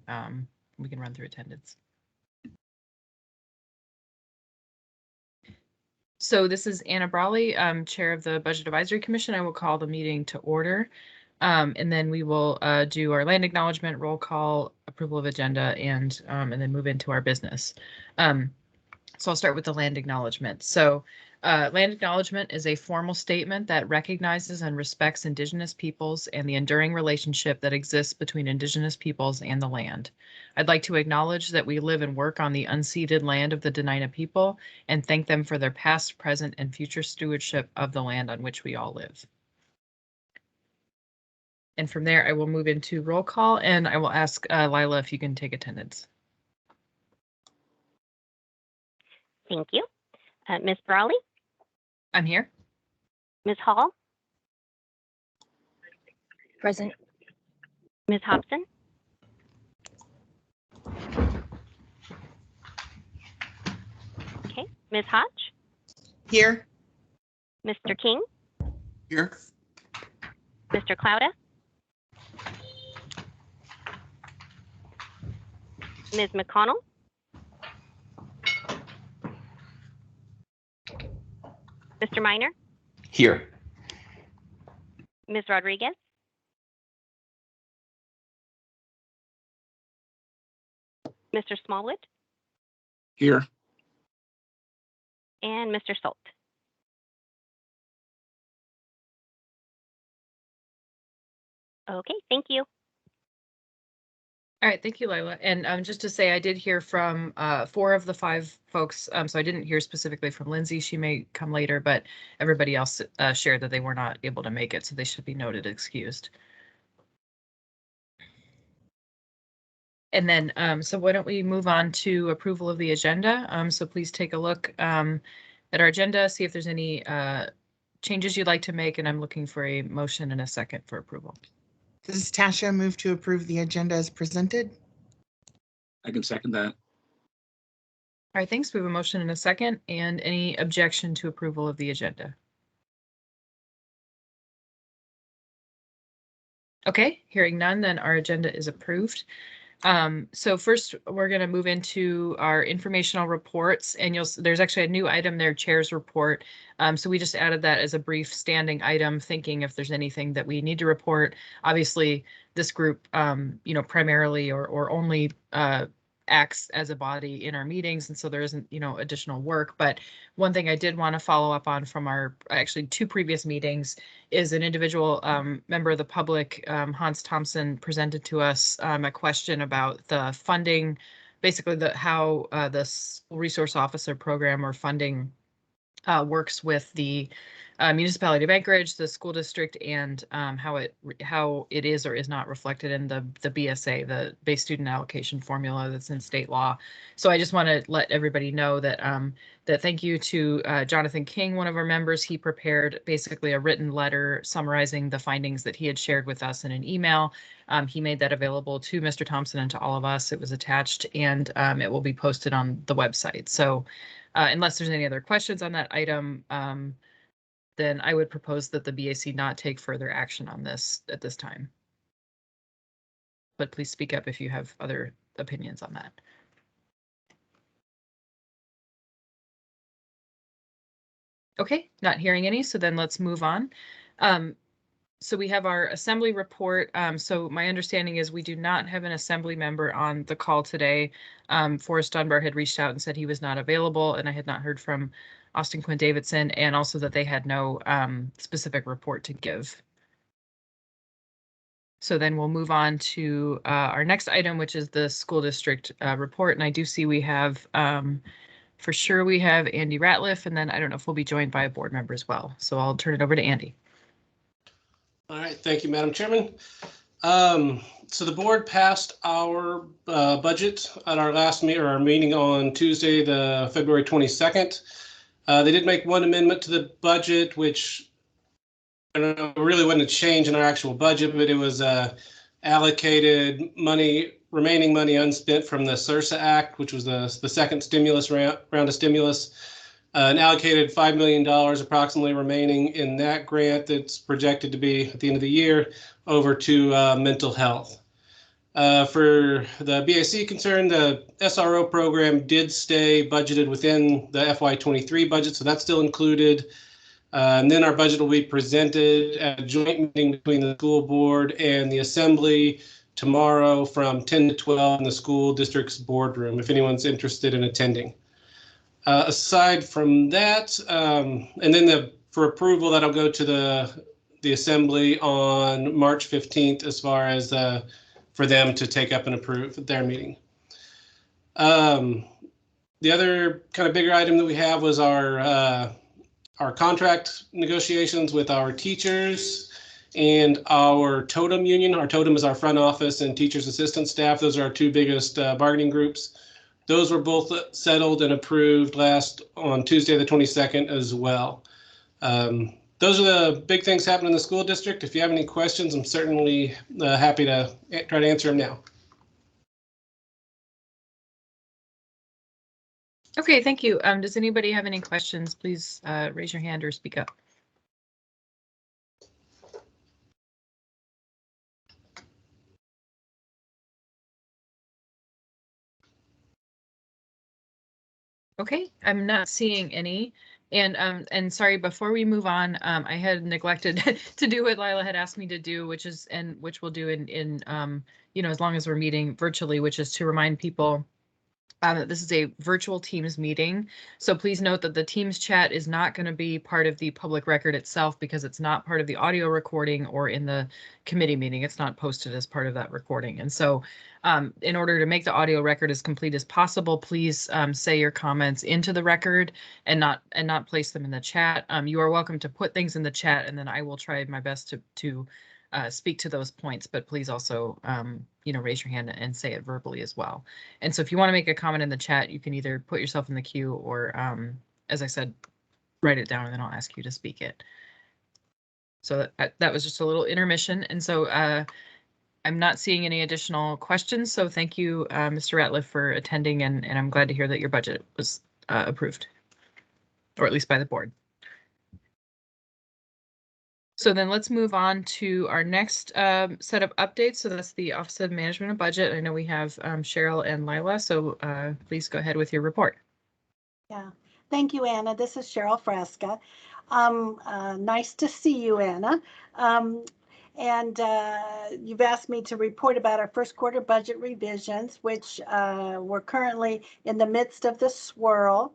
can run through attendance. So this is Anna Brawley, Chair of the Budget Advisory Commission. I will call the meeting to order. And then we will do our land acknowledgement, roll call, approval of agenda, and then move into our business. So I'll start with the land acknowledgement. So land acknowledgement is a formal statement that recognizes and respects Indigenous peoples and the enduring relationship that exists between Indigenous peoples and the land. I'd like to acknowledge that we live and work on the unceded land of the Dena'ina people and thank them for their past, present, and future stewardship of the land on which we all live. And from there, I will move into roll call, and I will ask Lila if you can take attendance. Thank you. Ms. Brawley? I'm here. Ms. Hall? Present. Ms. Hobson? Okay. Ms. Hodge? Here. Mr. King? Here. Mr. Clouda? Ms. McConnell? Mr. Minor? Here. Ms. Rodriguez? Mr. Smallwood? Here. And Mr. Salt. Okay, thank you. All right, thank you, Lila. And just to say, I did hear from 4 of the 5 folks, so I didn't hear specifically from Lindsay. She may come later, but everybody else shared that they were not able to make it, so they should be noted excused. And then, so why don't we move on to approval of the agenda? So please take a look at our agenda, see if there's any changes you'd like to make, and I'm looking for a motion and a second for approval. This is Tasha. Move to approve the agenda as presented. I can second that. All right, thanks. We have a motion and a second, and any objection to approval of the agenda? Okay, hearing none, then our agenda is approved. So first, we're going to move into our informational reports, and there's actually a new item there, Chair's Report. So we just added that as a brief standing item, thinking if there's anything that we need to report. Obviously, this group, primarily or only acts as a body in our meetings, and so there isn't, additional work. But one thing I did want to follow up on from our actually 2 previous meetings is an individual member of the public, Hans Thompson, presented to us a question about the funding, basically how the school resource officer program or funding works with the municipality of Anchorage, the school district, and how it is or is not reflected in the BSA, the base student allocation formula that's in state law. So I just want to let everybody know that that thank you to Jonathan King, one of our members. He prepared basically a written letter summarizing the findings that he had shared with us in an email. He made that available to Mr. Thompson and to all of us. It was attached, and it will be posted on the website. So unless there's any other questions on that item, then I would propose that the BAC not take further action on this at this time. But please speak up if you have other opinions on that. Okay, not hearing any, so then let's move on. So we have our assembly report. So my understanding is we do not have an assembly member on the call today. Forrest Dunbar had reached out and said he was not available, and I had not heard from Austin Quinn Davidson, and also that they had no specific report to give. So then we'll move on to our next item, which is the school district report. And I do see we have, for sure, we have Andy Ratliff, and then I don't know if we'll be joined by a board member as well. So I'll turn it over to Andy. All right, thank you, Madam Chairman. So the board passed our budget at our last meeting on Tuesday, the February 22nd. They did make one amendment to the budget, which I don't know, really wasn't a change in our actual budget, but it was allocated money, remaining money unspent from the SRSA Act, which was the second stimulus round of stimulus, and allocated $5 million approximately remaining in that grant that's projected to be at the end of the year over to mental health. For the BAC concern, the SRO program did stay budgeted within the FY23 budget, so that's still included. And then our budget will be presented at a joint meeting between the school board and the assembly tomorrow from 10 to 12 in the school district's boardroom, if anyone's interested in attending. Aside from that, and then for approval, that'll go to the assembly on March 15th as far as for them to take up and approve at their meeting. The other kind of bigger item that we have was our contract negotiations with our teachers and our totem union. Our totem is our front office and teachers assistant staff. Those are our two biggest bargaining groups. Those were both settled and approved on Tuesday, the 22nd as well. Those are the big things happening in the school district. If you have any questions, I'm certainly happy to try to answer them now. Okay, thank you. Does anybody have any questions? Please raise your hand or speak up. Okay, I'm not seeing any. And sorry, before we move on, I had neglected to do what Lila had asked me to do, which we'll do in as long as we're meeting virtually, which is to remind people that this is a virtual Teams meeting. So please note that the Teams chat is not going to be part of the public record itself because it's not part of the audio recording or in the committee meeting. It's not posted as part of that recording. And so in order to make the audio record as complete as possible, please say your comments into the record and not place them in the chat. You are welcome to put things in the chat, and then I will try my best to speak to those points, but please also, raise your hand and say it verbally as well. And so if you want to make a comment in the chat, you can either put yourself in the queue or, as I said, write it down and then I'll ask you to speak it. So that was just a little intermission. And so I'm not seeing any additional questions. So thank you, Mr. Ratliff, for attending, and I'm glad to hear that your budget was approved, or at least by the board. So then let's move on to our next set of updates. So that's the Office of Management and Budget. I know we have Cheryl and Lila, so please go ahead with your report. Yeah, thank you, Anna. This is Cheryl Frasca. Nice to see you, Anna. And you've asked me to report about our first quarter budget revisions, which we're currently in the midst of the swirl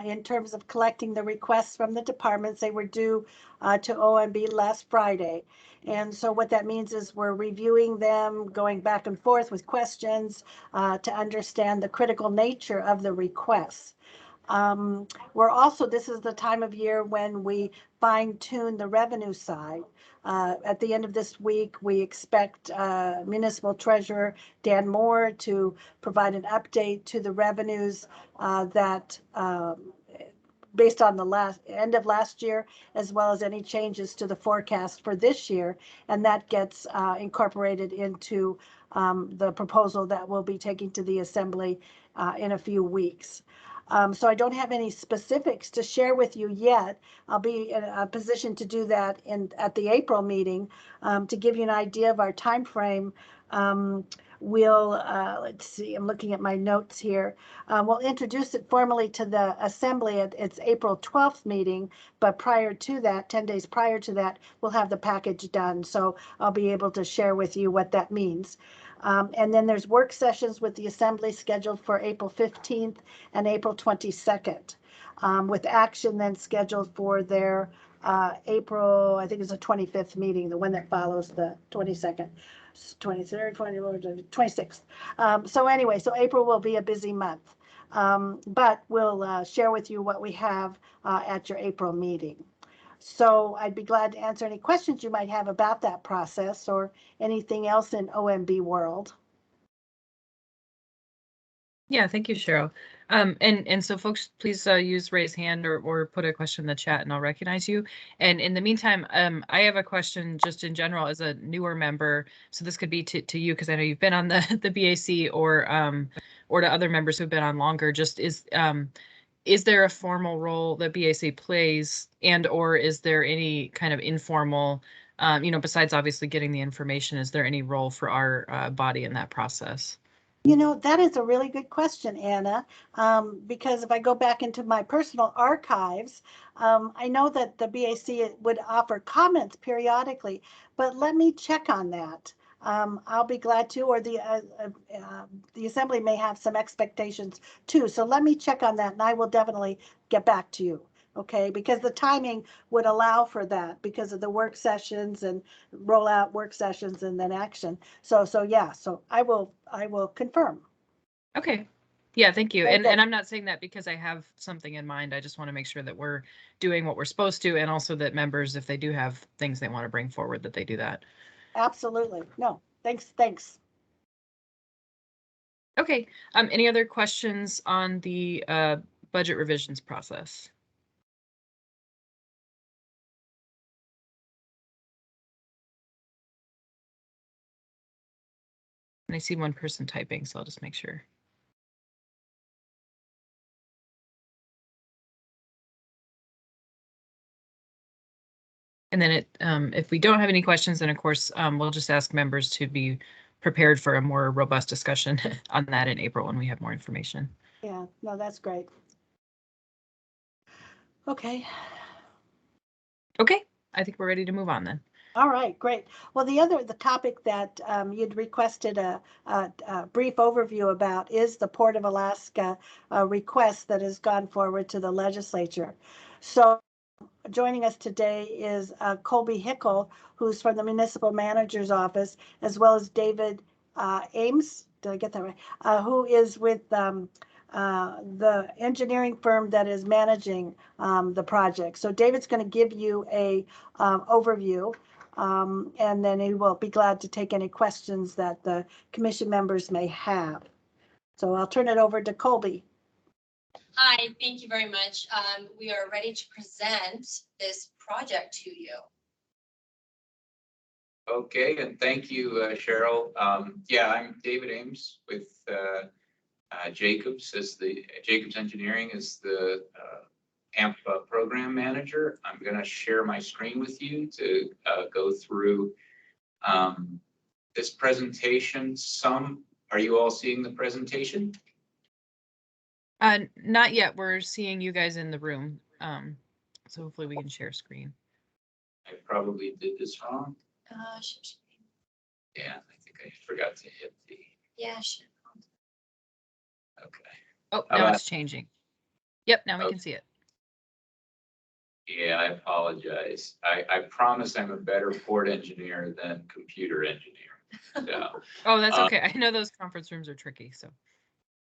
in terms of collecting the requests from the departments. They were due to OMB last Friday. And so what that means is we're reviewing them, going back and forth with questions to understand the critical nature of the requests. This is the time of year when we fine tune the revenue side. At the end of this week, we expect Municipal Treasurer Dan Moore to provide an update to the revenues that based on the end of last year, as well as any changes to the forecast for this year. And that gets incorporated into the proposal that we'll be taking to the Assembly in a few weeks. So I don't have any specifics to share with you yet. I'll be in a position to do that at the April meeting. To give you an idea of our time frame, let's see, I'm looking at my notes here. We'll introduce it formally to the Assembly at its April 12th meeting, but prior to that, 10 days prior to that, we'll have the package done. So I'll be able to share with you what that means. And then there's work sessions with the Assembly scheduled for April 15th and April 22nd, with action then scheduled for their April, I think it's the 25th meeting, the one that follows the 22nd, 23rd, 24th, 26th. So anyway, so April will be a busy month, but we'll share with you what we have at your April meeting. So I'd be glad to answer any questions you might have about that process or anything else in OMB world. Yeah, thank you, Cheryl. And so folks, please use raise hand or put a question in the chat and I'll recognize you. And in the meantime, I have a question just in general as a newer member. So this could be to you, because I know you've been on the BAC or to other members who've been on longer. Just is there a formal role that BAC plays, and or is there any kind of informal Besides obviously getting the information, is there any role for our body in that process? That is a really good question, Anna, because if I go back into my personal archives, I know that the BAC would offer comments periodically, but let me check on that. I'll be glad to, or the Assembly may have some expectations too. So let me check on that, and I will definitely get back to you. Okay, because the timing would allow for that because of the work sessions and rollout work sessions and then action. So yeah, so I will confirm. Okay. Yeah, thank you. Very And good. I'm not saying that because I have something in mind. I just want to make sure that we're doing what we're supposed to, and also that members, if they do have things they want to bring forward, that they do that. Absolutely. No, thanks. Okay. Any other questions on the budget revisions process? And I see one person typing, so I'll just make sure. And then if we don't have any questions, then of course, we'll just ask members to be prepared for a more robust discussion on that in April when we have more information. Yeah, no, that's great. Okay. Okay, I think we're ready to move on then. All right, great. Well, the topic that you'd requested a brief overview about is the Port of Alaska request that has gone forward to the legislature. So joining us today is Colby Hickle, who's from the Municipal Manager's Office, as well as David Ames, did I get that right? Who is with the engineering firm that is managing the project. So David's going to give you a overview, and then he will be glad to take any questions that the commission members may have. So I'll turn it over to Colby. Hi, thank you very much. We are ready to present this project to you. Okay, and thank you, Cheryl. Yeah, I'm David Ames with Jacobs Jacobs Engineering as the AMP program manager. I'm going to share my screen with you to go through this presentation. Are you all seeing the presentation? Not yet. We're seeing you guys in the room. So hopefully we can share screen. I probably did this wrong. Yeah, I think I forgot to hit the. Yeah, sure. Okay. Oh, now it's changing. Yep, now we can see it. Yeah, I apologize. I promise I'm a better port engineer than computer engineer. So. Oh, that's okay. I know those conference rooms are tricky, so.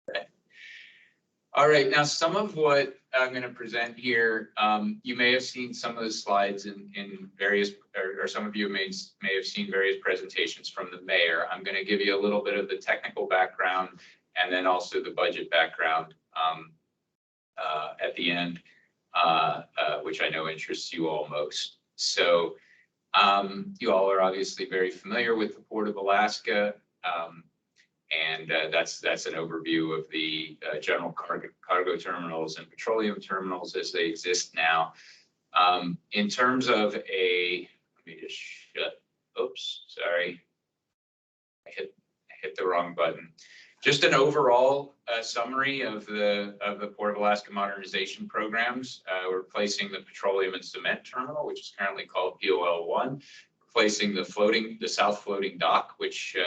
Okay. All right, now some of what I'm going to present here, you may have seen some of the slides in various, or some of you may have seen various presentations from the mayor. I'm going to give you a little bit of the technical background and then also the budget background at the end, which I know interests you all most. So you all are obviously very familiar with the Port of Alaska. And that's an overview of the general cargo terminals and petroleum terminals as they exist now. In terms of let me just shut, oops, sorry. I hit the wrong button. Just an overall summary of the Port of Alaska modernization programs. We're replacing the petroleum and cement terminal, which is currently called POL1. Replacing the south floating dock, which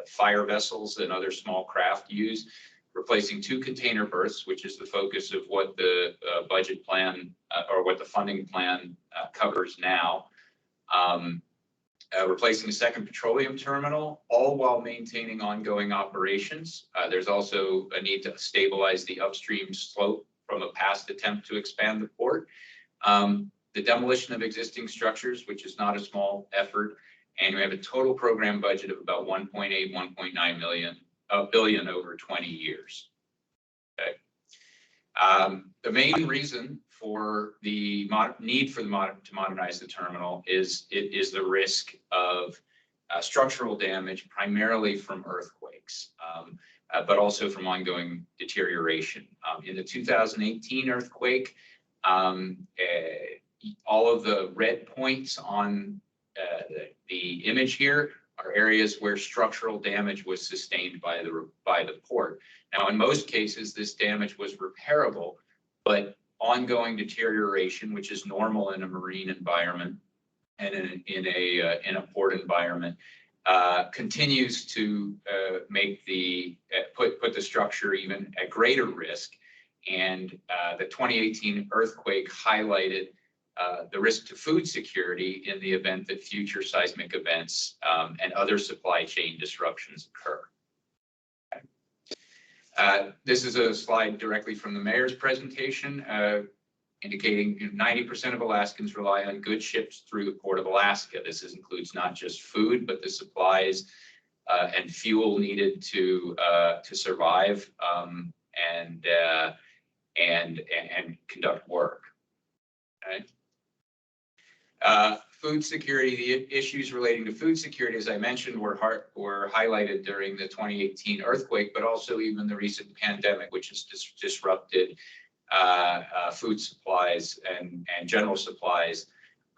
fire vessels and other small craft use. Replacing 2 container berths, which is the focus of what the budget plan or what the funding plan covers now. Replacing a second petroleum terminal, all while maintaining ongoing operations. There's also a need to stabilize the upstream slope from a past attempt to expand the port. The demolition of existing structures, which is not a small effort, and we have a total program budget of about 1.8, 1.9 billion over 20 years. Okay. The main reason for the need for to modernize the terminal is the risk of structural damage, primarily from earthquakes, but also from ongoing deterioration. In the 2018 earthquake, all of the red points on the image here are areas where structural damage was sustained by the port. Now, in most cases, this damage was repairable, but ongoing deterioration, which is normal in a marine environment and in a port environment, continues to make put the structure even at greater risk. And the 2018 earthquake highlighted the risk to food security in the event that future seismic events and other supply chain disruptions occur. This is a slide directly from the mayor's presentation, indicating 90% of Alaskans rely on goods shipped through the Port of Alaska. This includes not just food, but the supplies and fuel needed to survive and conduct work. Okay. Food security, the issues relating to food security, as I mentioned, were highlighted during the 2018 earthquake, but also even the recent pandemic, which has disrupted food supplies and general supplies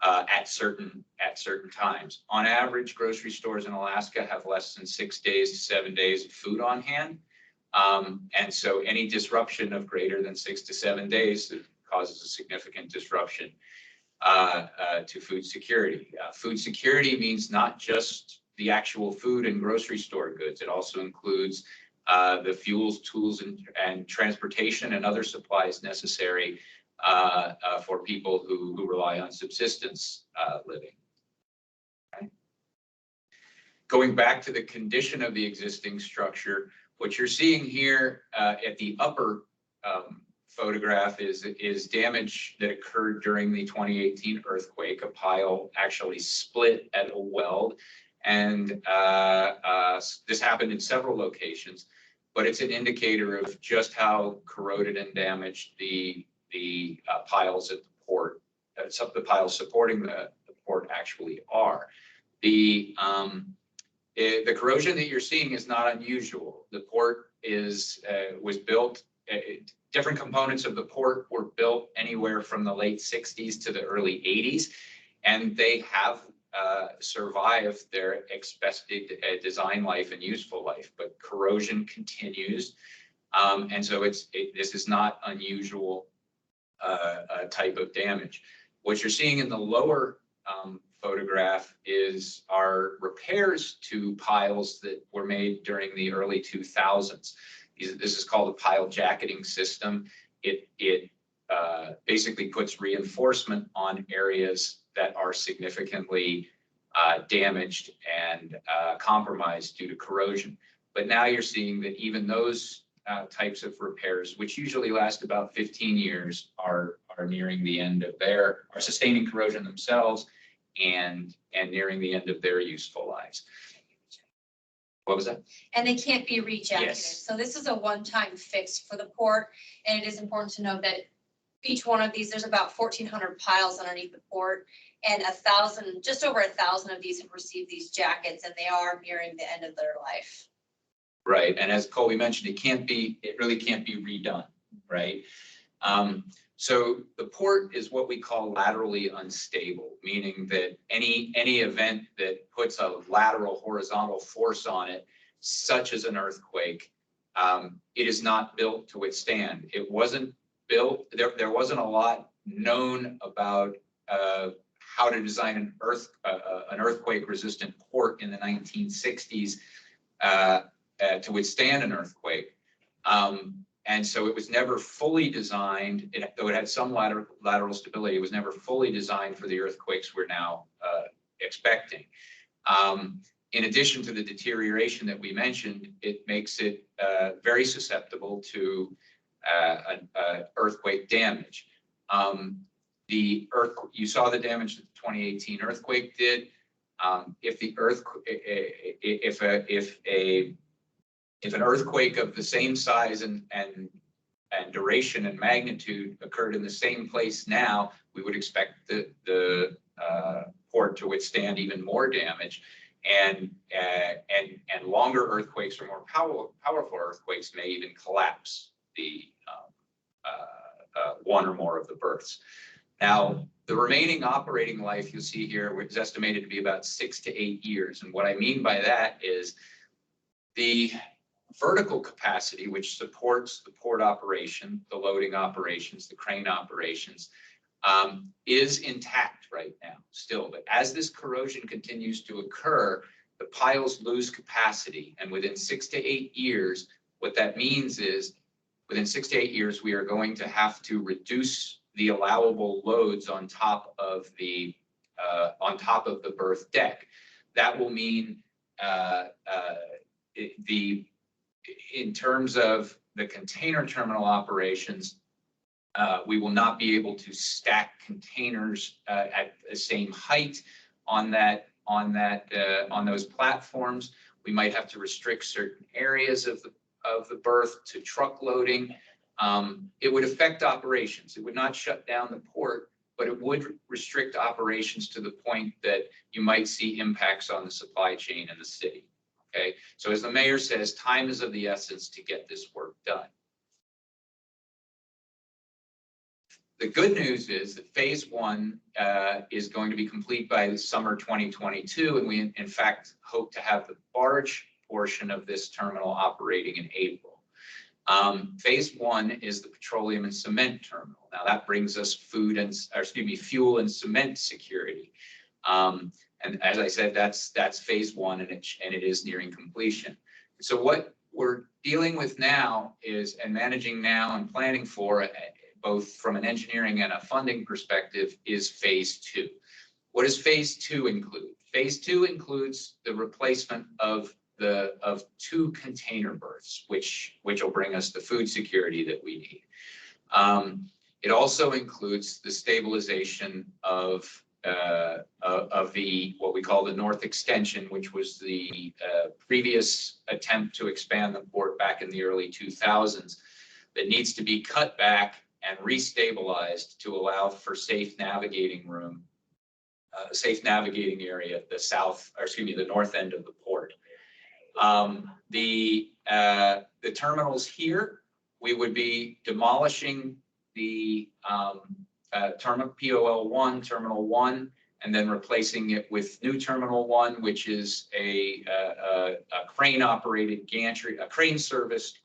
at certain times. On average, grocery stores in Alaska have less than 6 days to 7 days of food on hand. And so any disruption of greater than 6 to 7 days causes a significant disruption to food security. Food security means not just the actual food and grocery store goods. It also includes the fuels, tools, and transportation and other supplies necessary for people who rely on subsistence living. Okay. Going back to the condition of the existing structure, what you're seeing here at the upper photograph is damage that occurred during the 2018 earthquake. A pile actually split at a weld, and this happened in several locations, but it's an indicator of just how corroded and damaged the piles at the port, the piles supporting the port actually are. The corrosion that you're seeing is not unusual. The port was built. Different components of the port were built anywhere from the late 60s to the early 80s, and they have survived their expected design life and useful life, but corrosion continues. And so this is not unusual type of damage. What you're seeing in the lower photograph are repairs to piles that were made during the early 2000s. This is called a pile jacketing system. It basically puts reinforcement on areas that are significantly damaged and compromised due to corrosion. But now you're seeing that even those types of repairs, which usually last about 15 years, are nearing the end of are sustaining corrosion themselves and nearing the end of their useful lives. What was that? And they can't be rejacketed. Yes. So this is a one-time fix for the port. And it is important to know that each one of these, there's about 1,400 piles underneath the port, and just over 1,000 of these have received these jackets, and they are nearing the end of their life. Right. And as Colby mentioned, it really can't be redone. Right. So the port is what we call laterally unstable, meaning that any event that puts a lateral horizontal force on it, such as an earthquake, it is not built to withstand. It wasn't built. There wasn't a lot known about how to design an earthquake-resistant port in the 1960s to withstand an earthquake. And so it was never fully designed, though it had some lateral stability, it was never fully designed for the earthquakes we're now expecting. In addition to the deterioration that we mentioned, it makes it very susceptible to earthquake damage. You saw the damage that the 2018 earthquake did. If an earthquake of the same size and duration and magnitude occurred in the same place now, we would expect the port to withstand even more damage, and longer earthquakes or more powerful earthquakes may even collapse the one or more of the berths. Now, the remaining operating life you'll see here is estimated to be about 6 to 8 years. And what I mean by that is the vertical capacity, which supports the port operation, the loading operations, the crane operations, is intact right now still. But as this corrosion continues to occur, the piles lose capacity. And within 6 to 8 years, what that means is within 6 to 8 years, we are going to have to reduce the allowable loads on top of the berth deck. That will mean in terms of the container terminal operations, we will not be able to stack containers at the same height on those platforms. We might have to restrict certain areas of the berth to truck loading. It would affect operations. It would not shut down the port, but it would restrict operations to the point that you might see impacts on the supply chain in the city. Okay, so as the mayor says, time is of the essence to get this work done. The good news is that phase 1 is going to be complete by summer 2022, and we in fact hope to have the barge portion of this terminal operating in April. Phase 1 is the petroleum and cement terminal. Now that brings us fuel and cement security. And as I said, that's phase 1, and it is nearing completion. So what we're dealing with now is, and managing now and planning for, both from an engineering and a funding perspective, is phase 2. What does phase 2 include? Phase 2 includes the replacement of 2 container berths, which will bring us the food security that we need. It also includes the stabilization of the what we call the North Extension, which was the previous attempt to expand the port back in the early 2000s, that needs to be cut back and restabilized to allow for safe navigating room, safe navigating area at the north end of the port. The terminals here, we would be demolishing the POL 1, Terminal 1, and then replacing it with new Terminal 1, which is a crane-operated gantry, a crane-serviced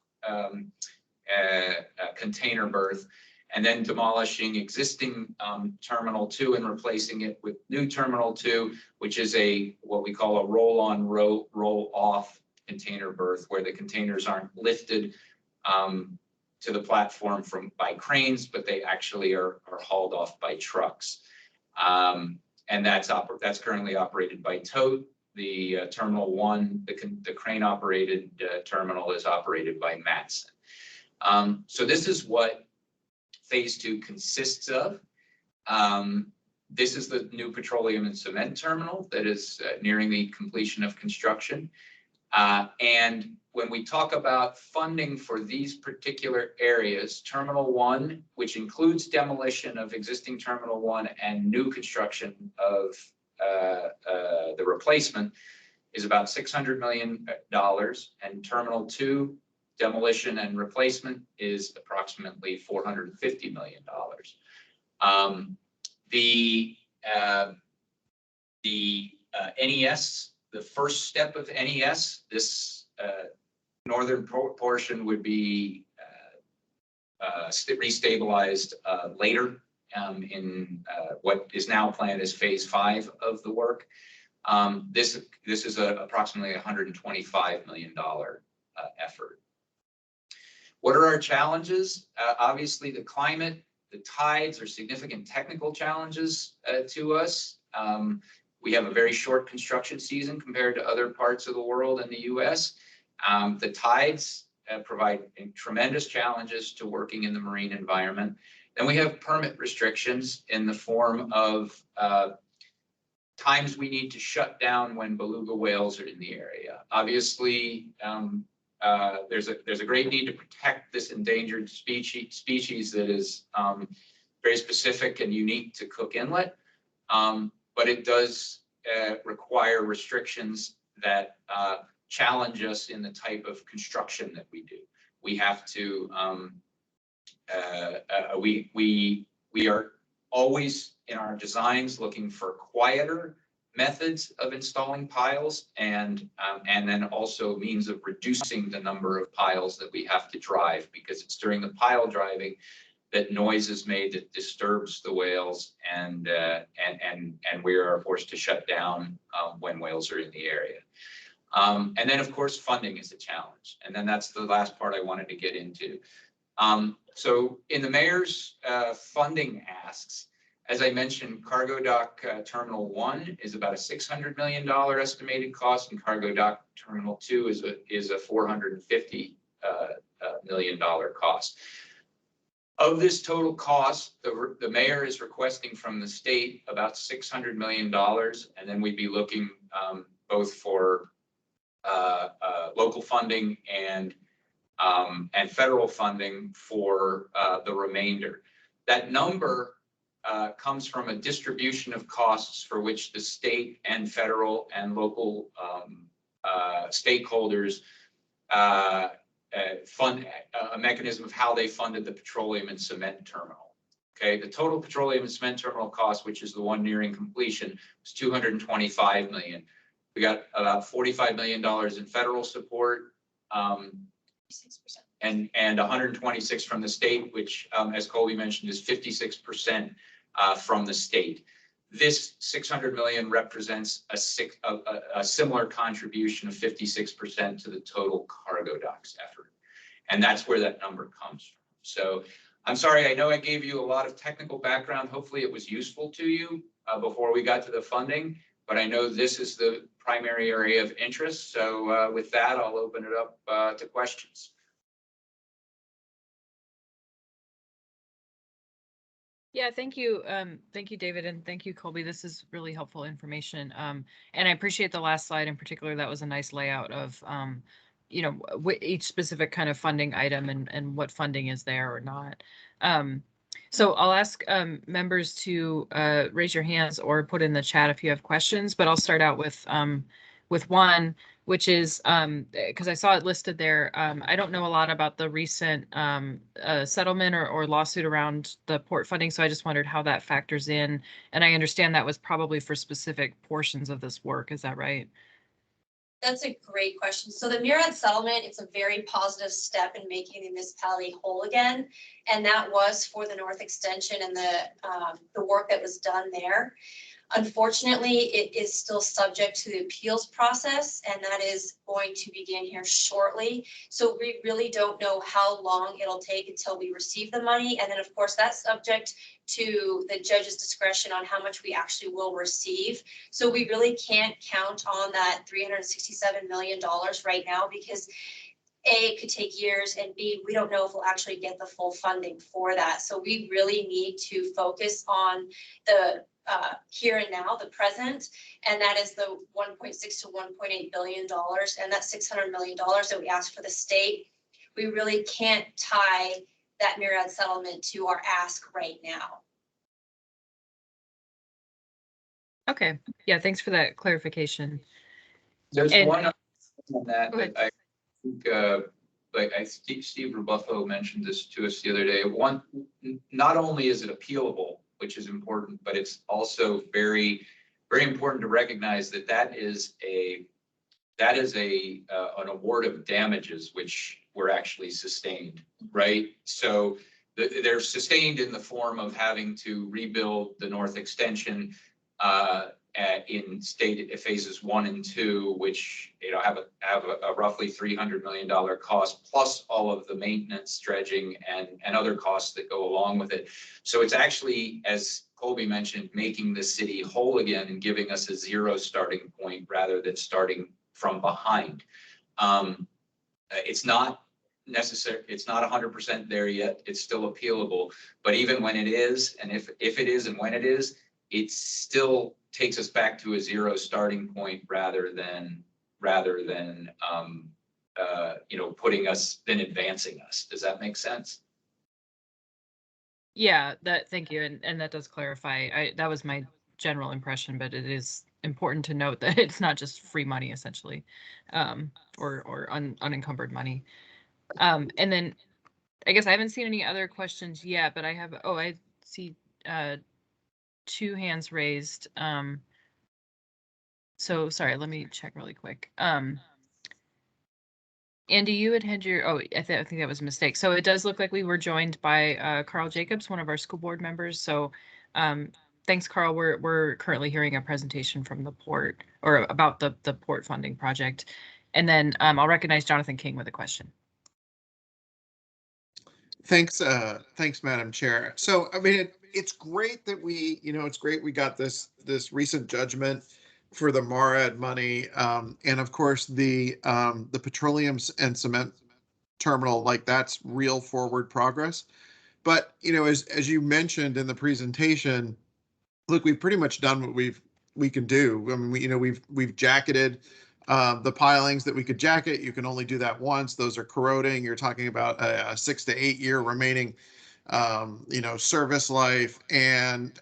container berth, and then demolishing existing Terminal 2 and replacing it with new Terminal 2, which is what we call a roll-on, roll-off container berth, where the containers aren't lifted to the platform by cranes, but they actually are hauled off by trucks. And that's currently operated by Tote. The Terminal 1, the crane-operated terminal, is operated by Matson. So this is what phase 2 consists of. This is the new petroleum and cement terminal that is nearing the completion of construction. And when we talk about funding for these particular areas, Terminal 1, which includes demolition of existing Terminal 1 and new construction of the replacement, is about $600 million, and Terminal 2 demolition and replacement is approximately $450 million. The NES, the first step of NES, this northern portion would be restabilized later in what is now planned as phase 5 of the work. This is approximately $125 million effort. What are our challenges? Obviously, the climate, the tides are significant technical challenges to us. We have a very short construction season compared to other parts of the world and the US. The tides provide tremendous challenges to working in the marine environment. Then we have permit restrictions in the form of times we need to shut down when beluga whales are in the area. Obviously, there's a great need to protect this endangered species that is very specific and unique to Cook Inlet, but it does require restrictions that challenge us in the type of construction that we do. We have to we are always in our designs looking for quieter methods of installing piles and then also means of reducing the number of piles that we have to drive, because it's during the pile driving that noise is made that disturbs the whales, and we are forced to shut down when whales are in the area. And then, of course, funding is a challenge. And then that's the last part I wanted to get into. So in the mayor's funding asks, as I mentioned, Cargo Dock Terminal 1 is about a $600 million estimated cost, and Cargo Dock Terminal 2 is a $450 million cost. Of this total cost, the mayor is requesting from the state about $600 million, and then we'd be looking both for local funding and federal funding for the remainder. That number comes from a distribution of costs for which the state and federal and local stakeholders fund a mechanism of how they funded the petroleum and cement terminal. Okay, the total petroleum and cement terminal cost, which is the one nearing completion, was $225 million. We got about $45 million in federal support, 6%. and 126 from the state, which, as Colby mentioned, is 56% from the state. This 600 million represents a similar contribution of 56% to the total cargo docks effort. And that's where that number comes from. So I'm sorry, I know I gave you a lot of technical background. Hopefully it was useful to you before we got to the funding, but I know this is the primary area of interest. So with that, I'll open it up to questions. Yeah, thank you. Thank you, David, and thank you, Colby. This is really helpful information. And I appreciate the last slide in particular. That was a nice layout of, you know, each specific kind of funding item and what funding is there or not. So I'll ask members to raise your hands or put in the chat if you have questions, but I'll start out with one, which is because I saw it listed there. I don't know a lot about the recent settlement or lawsuit around the port funding, so I just wondered how that factors in. And I understand that was probably for specific portions of this work. Is that right? That's a great question. So the MURAD settlement, it's a very positive step in making the municipality whole again. And that was for the North Extension and the work that was done there. Unfortunately, it is still subject to the appeals process, and that is going to begin here shortly. So we really don't know how long it'll take until we receive the money. And then, of course, that's subject to the judge's discretion on how much we actually will receive. So we really can't count on that $367 million right now because A, it could take years, and B, we don't know if we'll actually get the full funding for that. So we really need to focus on the here and now, the present, and that is the $1.6 to $1.8 billion, and that $600 million that we asked for the state. We really can't tie that MURAD settlement to our ask right now. Okay, yeah, thanks for that clarification. There's And- one on that Go ahead. that I think, Steve Rebuffo mentioned this to us the other day. One, not only is it appealable, which is important, but it's also very, very important to recognize that that is an award of damages which were actually sustained, right? So they're sustained in the form of having to rebuild the North Extension in state phases 1 and 2, which have a roughly $300 million cost, plus all of the maintenance, dredging, and other costs that go along with it. So it's actually, as Colby mentioned, making the city whole again and giving us a zero starting point rather than starting from behind. It's not necessary. It's not 100% there yet. It's still appealable. But even when it is, and if it is and when it is, it still takes us back to a zero starting point rather than putting us, then advancing us. Does that make sense? Yeah, thank you, and that does clarify. That was my general impression, but it is important to note that it's not just free money essentially, or unencumbered money. And then I guess I haven't seen any other questions yet, but I have. Oh, I see two hands raised. So sorry, let me check really quick. Andy, you had your, I think that was a mistake. So it does look like we were joined by Carl Jacobs, one of our school board members. So thanks, Carl. We're currently hearing a presentation from the port or about the port funding project. And then I'll recognize Jonathan King with a question. Thanks, Madam Chair. So, I mean, it's great that it's great we got this recent judgment for the MARAD money, and of course the petroleum and cement terminal, like that's real forward progress. But as you mentioned in the presentation, look, we've pretty much done what we can do. I mean, we've jacketed the pilings that we could jacket. You can only do that once. Those are corroding. You're talking about a 6 to 8 year remaining, service life. And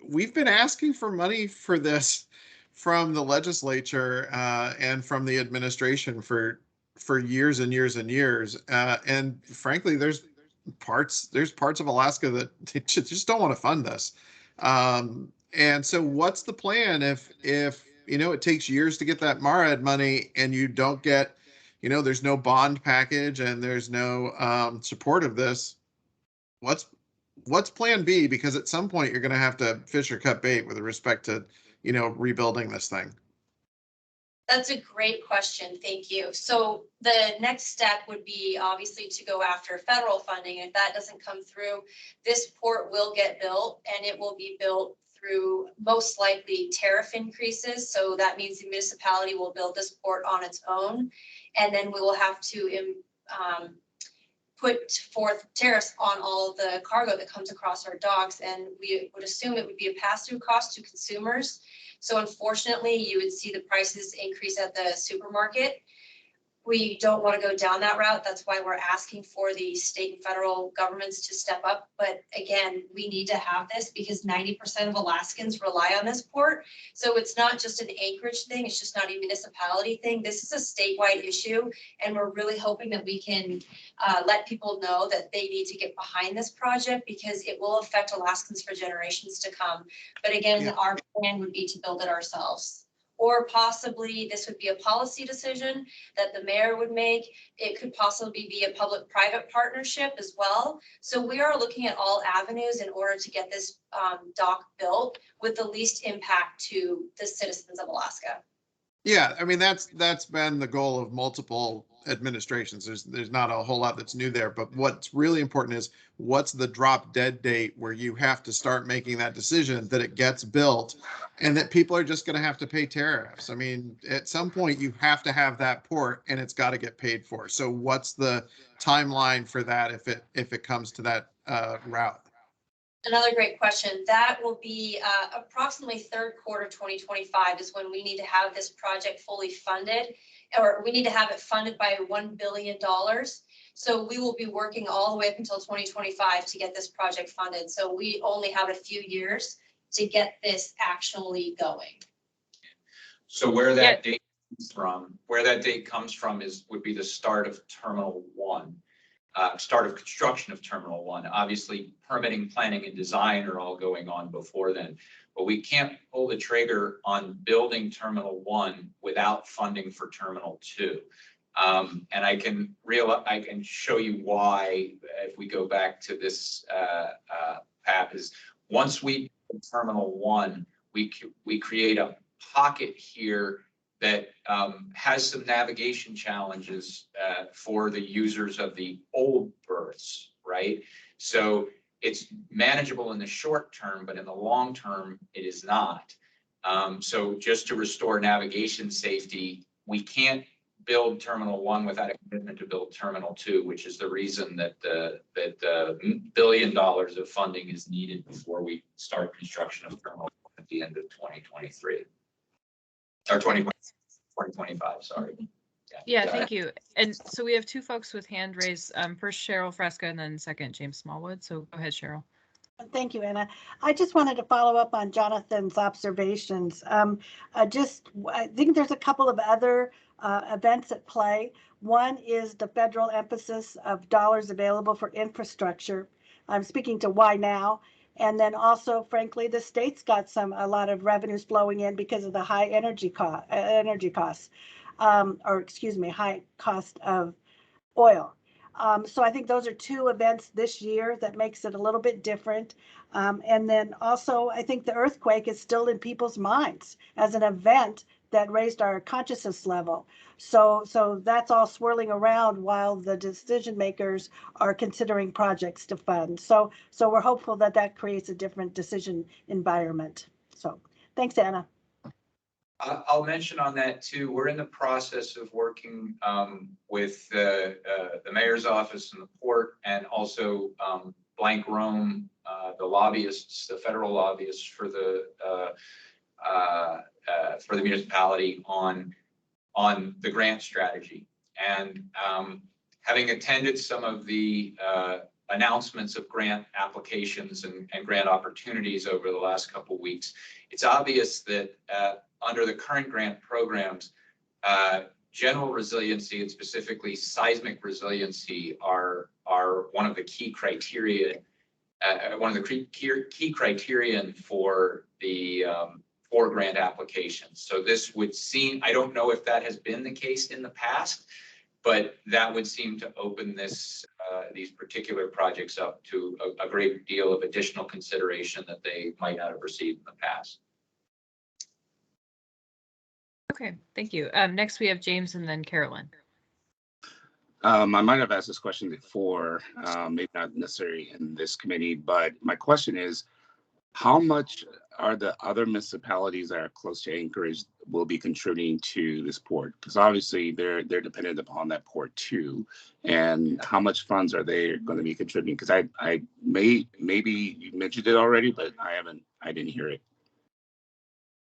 we've been asking for money for this from the legislature and from the administration for years and years and years. And frankly, there's parts of Alaska that they just don't want to fund this. And so what's the plan if it takes years to get that MARAD money and you don't get, there's no bond package and there's no support of this? What's plan B? Because at some point you're going to have to fish or cut bait with respect to, rebuilding this thing. That's a great question. Thank you. So the next step would be obviously to go after federal funding. If that doesn't come through, this port will get built, and it will be built through most likely tariff increases. So that means the municipality will build this port on its own, and then we will have to put forth tariffs on all of the cargo that comes across our docks. And we would assume it would be a pass-through cost to consumers. So unfortunately, you would see the prices increase at the supermarket. We don't want to go down that route. That's why we're asking for the state and federal governments to step up. But again, we need to have this because 90% of Alaskans rely on this port. So it's not just an Anchorage thing. It's just not a municipality thing. This is a statewide issue. And we're really hoping that we can let people know that they need to get behind this project because it will affect Alaskans for generations to come. But again, our plan would be to build it ourselves. Or possibly this would be a policy decision that the mayor would make. It could possibly be a public-private partnership as well. So we are looking at all avenues in order to get this dock built with the least impact to the citizens of Alaska. Yeah, I mean, that's been the goal of multiple administrations. There's not a whole lot that's new there, but what's really important is what's the drop dead date where you have to start making that decision that it gets built and that people are just going to have to pay tariffs. I mean, at some point you have to have that port and it's got to get paid for. So what's the timeline for that if it comes to that route? Another great question. That will be approximately third quarter 2025 is when we need to have this project fully funded, or we need to have it funded by $1 billion. So we will be working all the way up until 2025 to get this project funded. So we only have a few years to get this actually going. So where that date comes from would be the start of Terminal 1. Start of construction of Terminal 1. Obviously, permitting, planning, and design are all going on before then, but we can't pull the trigger on building Terminal 1 without funding for Terminal 2. And I can show you why if we go back to this path is once we build Terminal 1, we create a pocket here that has some navigation challenges for the users of the old berths, right? So it's manageable in the short term, but in the long term, it is not. So just to restore navigation safety, we can't build Terminal 1 without a commitment to build Terminal 2, which is the reason that the $1 billion of funding is needed before we start construction of Terminal 1 at the end of 2023. Or 2025, sorry. Yeah, thank you. And so we have two folks with hand raised. First Cheryl Fresca and then second James Smallwood. So go ahead, Cheryl. Thank you, Anna. I just wanted to follow up on Jonathan's observations. I think there's a couple of other events at play. One is the federal emphasis of dollars available for infrastructure. I'm speaking to why now. And then also, frankly, the state's got a lot of revenues flowing in because of the high energy costs, or excuse me, high cost of oil. So I think those are two events this year that makes it a little bit different. And then also, I think the earthquake is still in people's minds as an event that raised our consciousness level. So that's all swirling around while the decision makers are considering projects to fund. So we're hopeful that that creates a different decision environment. So thanks, Anna. I'll mention on that too, we're in the process of working with the mayor's office and the port, and also Blank Rome, the lobbyists, the federal lobbyists for the municipality on the grant strategy. And having attended some of the announcements of grant applications and grant opportunities over the last couple of weeks, it's obvious that under the current grant programs, general resiliency and specifically seismic resiliency are one of the key criteria, one of the key criterion for the for grant applications. So this would seem, I don't know if that has been the case in the past, but that would seem to open these particular projects up to a great deal of additional consideration that they might not have received in the past. Okay, thank you. Next we have James and then Carolyn. I might have asked this question before, maybe not necessarily in this committee, but my question is, how much are the other municipalities that are close to Anchorage will be contributing to this port? Because obviously they're dependent upon that port too. And how much funds are they going to be contributing? Because maybe you mentioned it already, but I didn't hear it.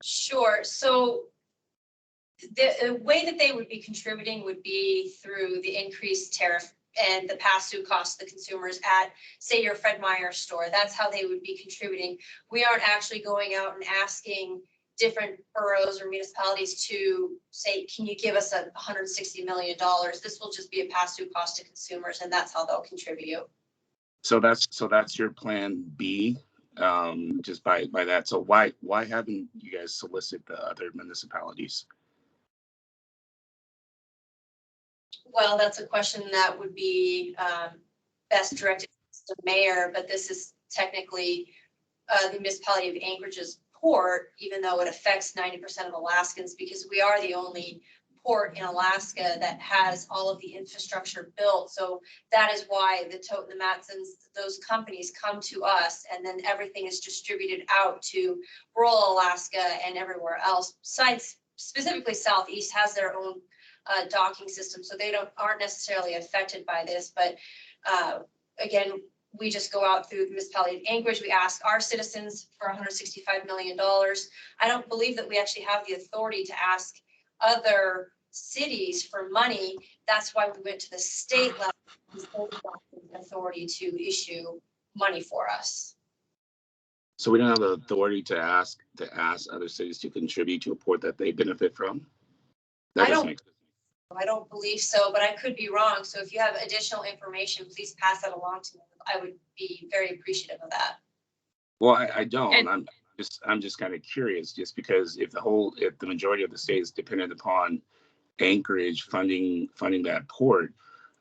Sure. So the way that they would be contributing would be through the increased tariff and the pass-through cost to the consumers at, say, your Fred Meyer store. That's how they would be contributing. We aren't actually going out and asking different boroughs or municipalities to say, can you give us $160 million? This will just be a pass-through cost to consumers, and that's how they'll contribute. So that's your plan B, just by that. So why haven't you guys solicited the other municipalities? Well, that's a question that would be best directed to the mayor, but this is technically the municipality of Anchorage's port, even though it affects 90% of Alaskans, because we are the only port in Alaska that has all of the infrastructure built. So that is why the Tote and the Matsons, those companies come to us, and then everything is distributed out to rural Alaska and everywhere else. Besides, specifically Southeast has their own docking system, so they aren't necessarily affected by this. But again, we just go out through the municipality of Anchorage. We ask our citizens for $165 million. I don't believe that we actually have the authority to ask other cities for money. That's why we went to the state level, authority to issue money for us. So we don't have the authority to ask other cities to contribute to a port that they benefit from? That doesn't make sense. I don't believe so, but I could be wrong. So if you have additional information, please pass that along to me. I would be very appreciative of that. Well, I don't. And I'm just kind of curious, just because if the majority of the state is dependent upon Anchorage funding that port,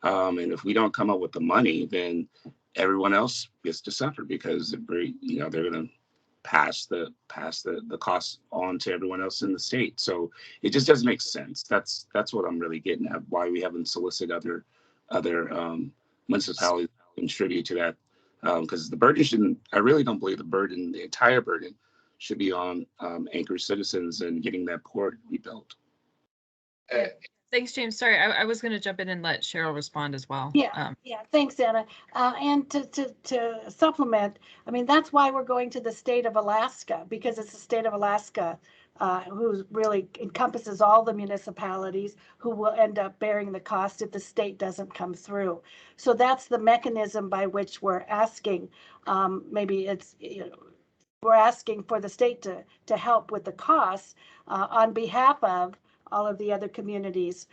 and if we don't come up with the money, then everyone else gets to suffer because they're going to pass the costs on to everyone else in the state. So it just doesn't make sense. That's what I'm really getting at, why we haven't solicited other municipalities to contribute to that. Because the burden I really don't believe the entire burden should be on Anchorage citizens and getting that port rebuilt. Thanks, James. Sorry, I was going to jump in and let Cheryl respond as well. Yeah, thanks, Anna. And to supplement, I mean, that's why we're going to the state of Alaska, because it's the state of Alaska who really encompasses all the municipalities who will end up bearing the cost if the state doesn't come through. So that's the mechanism by which we're asking. Maybe it's, we're asking for the state to help with the costs on behalf of all of the other communities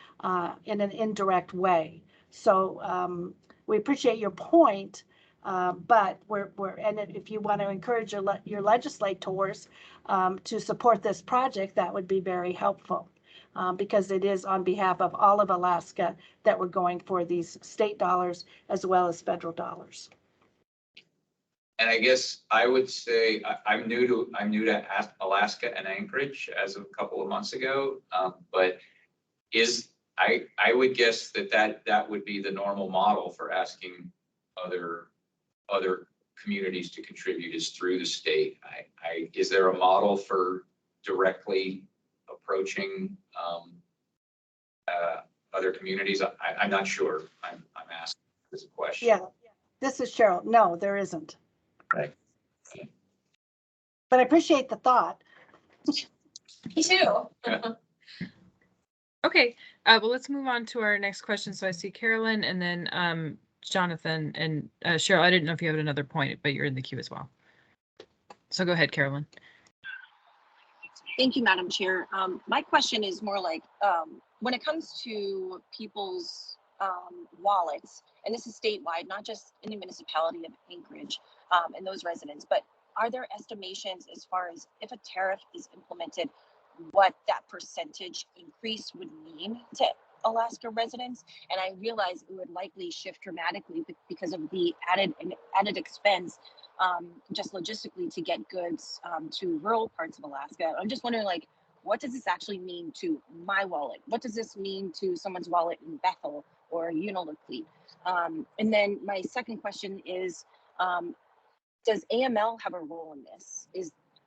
in an indirect way. So we appreciate your point, But and if you want to encourage your legislators to support this project, that would be very helpful. Because it is on behalf of all of Alaska that we're going for these state dollars as well as federal dollars. And I guess I would say I'm new to Alaska and Anchorage as of a couple of months ago, but I would guess that would be the normal model for asking other communities to contribute is through the state. Is there a model for directly approaching other communities? I'm not sure. I'm asking this question. Yeah, this is Cheryl. No, there isn't. Right. But I appreciate the thought. Me too. Okay, well, let's move on to our next question. So I see Carolyn and then Jonathan and Cheryl. I didn't know if you have another point, but you're in the queue as well. So go ahead, Carolyn. Thank you, Madam Chair. My question is more like when it comes to people's wallets, and this is statewide, not just in the municipality of Anchorage and those residents, but are there estimations as far as if a tariff is implemented, what that percentage increase would mean to Alaska residents? And I realize it would likely shift dramatically because of the added expense just logistically to get goods to rural parts of Alaska. I'm just wondering, like, what does this actually mean to my wallet? What does this mean to someone's wallet in Bethel or Unalakleet? And then my second question is, does AML have a role in this?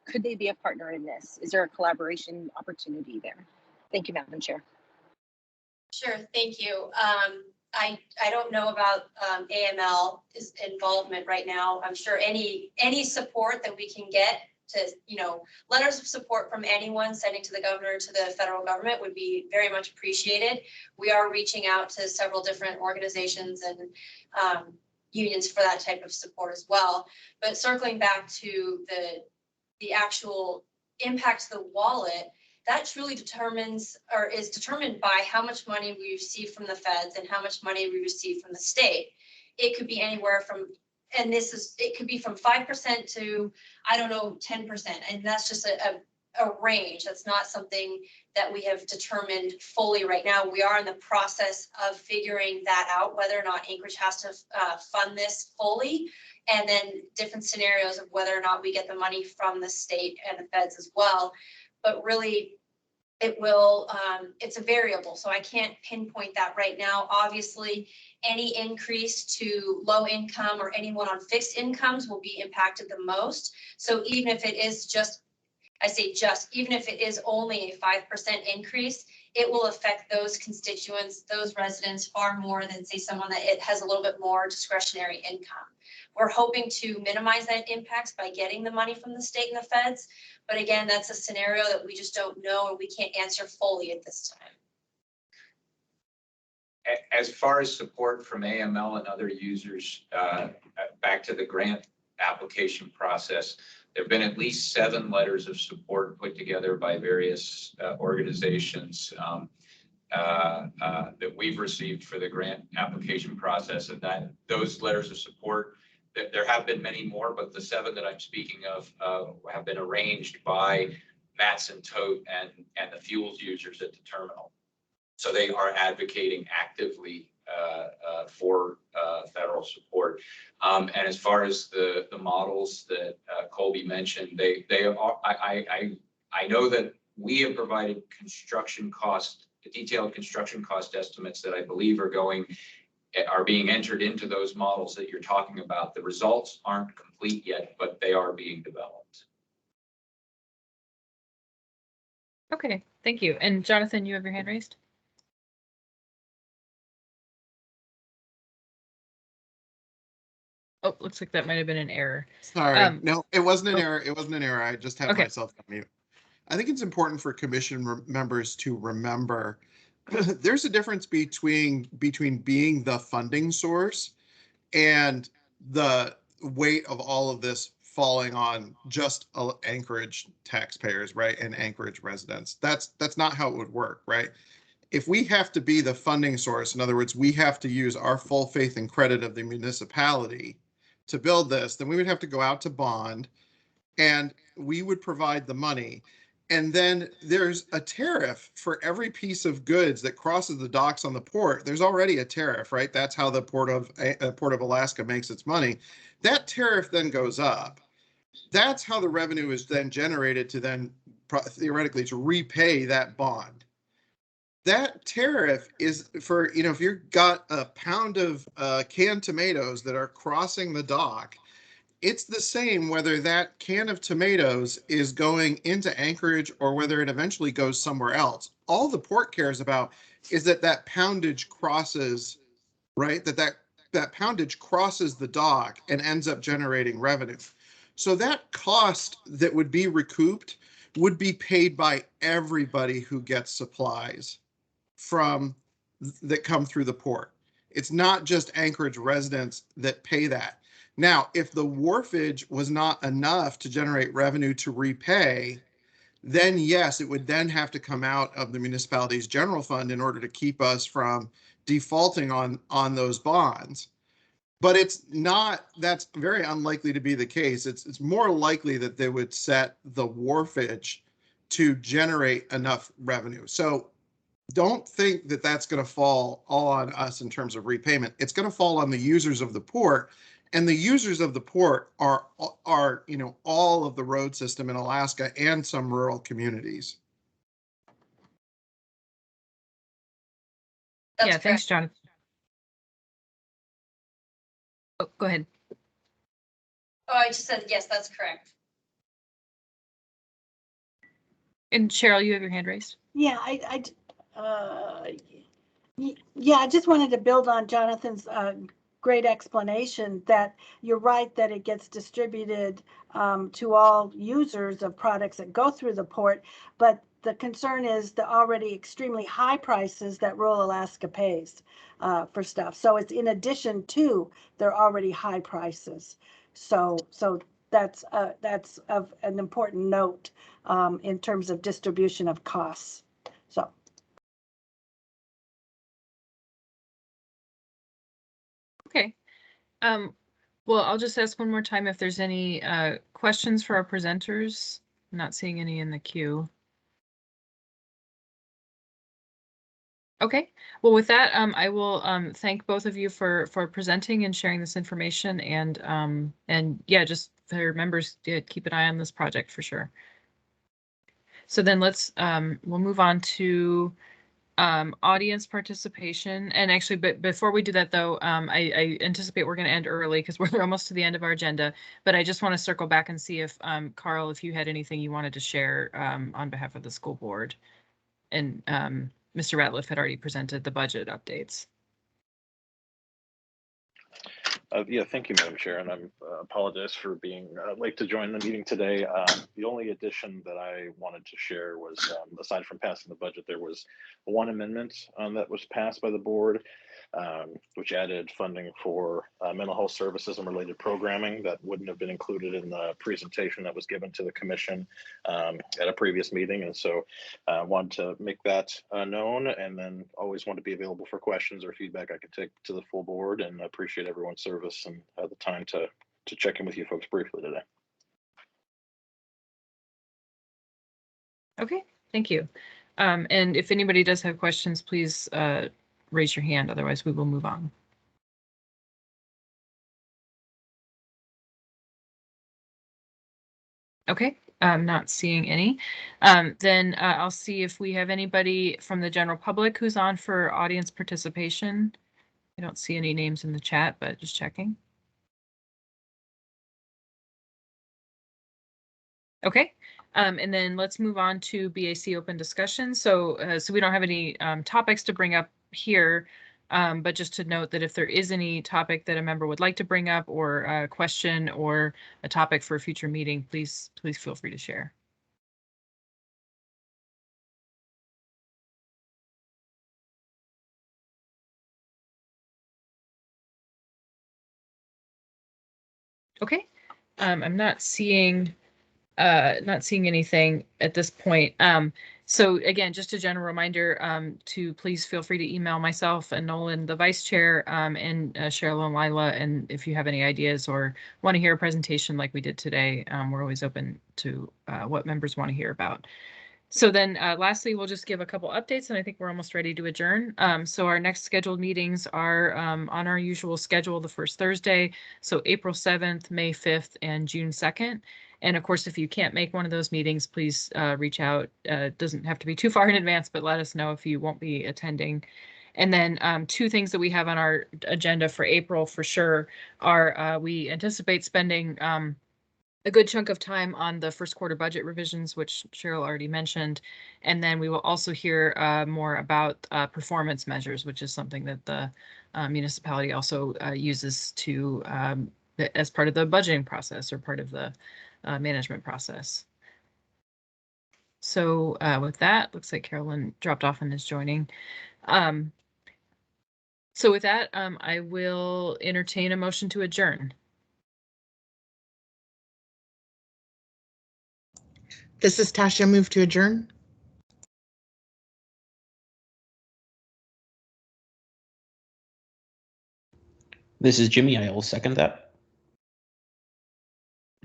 Could they be a partner in this? Is there a collaboration opportunity there? Thank you, Madam Chair. Sure, thank you. I don't know about AML's involvement right now. I'm sure any support that we can get to, letters of support from anyone sending to the governor, to the federal government would be very much appreciated. We are reaching out to several different organizations and unions for that type of support as well. But circling back to the actual impact to the wallet, that truly is determined by how much money we receive from the feds and how much money we receive from the state. It could be anywhere from, it could be from 5% to, 10%. And that's just a range. That's not something that we have determined fully right now. We are in the process of figuring that out, whether or not Anchorage has to fund this fully, and then different scenarios of whether or not we get the money from the state and the feds as well. But really, it's a variable, so I can't pinpoint that right now. Obviously, any increase to low income or anyone on fixed incomes will be impacted the most. So even if it is even if it is only a 5% increase, it will affect those constituents, those residents far more than, say, someone that it has a little bit more discretionary income. We're hoping to minimize that impact by getting the money from the state and the feds. But again, that's a scenario that we just don't know and we can't answer fully at this time. As far as support from AML and other users, back to the grant application process, there have been at least 7 letters of support put together by various organizations that we've received for the grant application process, and that those letters of support, there have been many more, but the 7 that I'm speaking of have been arranged by Matson Tote and the fuels users at the terminal. So they are advocating actively for federal support. And as far as the models that Colby mentioned, they are. I know that we have provided detailed construction cost estimates that I believe are being entered into those models that you're talking about. The results aren't complete yet, but they are being developed. Okay, thank you. And Jonathan, you have your hand raised? Oh, looks like that might have been an error. Sorry, no, it wasn't an error. It wasn't an error. I just had myself on mute. I think it's important for commission members to remember there's a difference between being the funding source and the weight of all of this falling on just Anchorage taxpayers, right, and Anchorage residents. That's not how it would work, right? If we have to be the funding source, in other words, we have to use our full faith and credit of the municipality to build this, then we would have to go out to bond and we would provide the money. And then there's a tariff for every piece of goods that crosses the docks on the port. There's already a tariff, right? That's how the Port of Alaska makes its money. That tariff then goes up. That's how the revenue is then generated to then theoretically to repay that bond. That tariff is for, if you've got a pound of canned tomatoes that are crossing the dock, it's the same whether that can of tomatoes is going into Anchorage or whether it eventually goes somewhere else. All the port cares about is that poundage crosses, right? That poundage crosses the dock and ends up generating revenue. So that cost that would be recouped would be paid by everybody who gets supplies that come through the port. It's not just Anchorage residents that pay that. Now, if the wharfage was not enough to generate revenue to repay, then yes, it would then have to come out of the municipality's general fund in order to keep us from defaulting on those bonds. But that's very unlikely to be the case. It's more likely that they would set the wharfage to generate enough revenue. So don't think that that's going to fall all on us in terms of repayment. It's going to fall on the users of the port, and the users of the port are all of the road system in Alaska and some rural communities. That's Yeah, thanks, correct. John. Oh, go ahead. Oh, I just said, yes, that's correct. And Cheryl, you have your hand raised. Yeah, yeah, I just wanted to build on Jonathan's great explanation that you're right that it gets distributed to all users of products that go through the port, but the concern is the already extremely high prices that rural Alaska pays for stuff. So it's in addition to their already high prices. So that's of an important note in terms of distribution of costs. So. Okay. Well, I'll just ask one more time if there's any questions for our presenters. I'm not seeing any in the queue. Okay. Well, with that, I will thank both of you for presenting and sharing this information, and yeah, just for members, keep an eye on this project for sure. So then we'll move on to audience participation. And actually, but before we do that though, I anticipate we're going to end early because we're almost to the end of our agenda, but I just want to circle back and see if Carl, if you had anything you wanted to share on behalf of the school board. And Mr. Ratliff had already presented the budget updates. Yeah, thank you, Madam Chair, and I apologize for being late to join the meeting today. The only addition that I wanted to share was, aside from passing the budget, there was one amendment that was passed by the board, which added funding for mental health services and related programming that wouldn't have been included in the presentation that was given to the commission at a previous meeting. And so I wanted to make that known, and then always want to be available for questions or feedback I could take to the full board, and I appreciate everyone's service and the time to check in with you folks briefly today. Okay, thank you. And if anybody does have questions, please raise your hand, otherwise we will move on. Okay, I'm not seeing any. Then I'll see if we have anybody from the general public who's on for audience participation. I don't see any names in the chat, but just checking. Okay, and then let's move on to BAC Open Discussion. So we don't have any topics to bring up here, but just to note that if there is any topic that a member would like to bring up, or a question or a topic for a future meeting, please feel free to share. Okay, I'm not seeing anything at this point. So again, just a general reminder to please feel free to email myself and Nolan, the vice chair, and Cheryl and Lila. And if you have any ideas or want to hear a presentation like we did today, we're always open to what members want to hear about. So then lastly, we'll just give a couple updates, and I think we're almost ready to adjourn. So our next scheduled meetings are on our usual schedule, the first Thursday. So April 7th, May 5th, and June 2nd. And of course, if you can't make one of those meetings, please reach out. It doesn't have to be too far in advance, but let us know if you won't be attending. And then two things that we have on our agenda for April for sure are we anticipate spending a good chunk of time on the first quarter budget revisions, which Cheryl already mentioned. And then we will also hear more about performance measures, which is something that the municipality also uses to as part of the budgeting process or part of the management process. So with that, looks like Carolyn dropped off and is joining. So with that, I will entertain a motion to adjourn. This is Tasha. Move to adjourn. This is Jimmy. I will second that.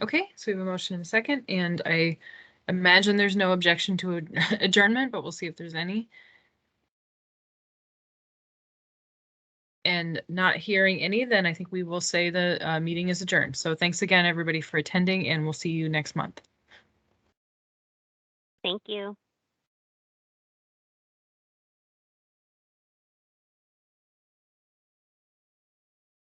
Okay, so we have a motion and a second, and I imagine there's no objection to adjournment, but we'll see if there's any. And not hearing any, then I think we will say the meeting is adjourned. So thanks again, everybody, for attending, and we'll see you next month. Thank you.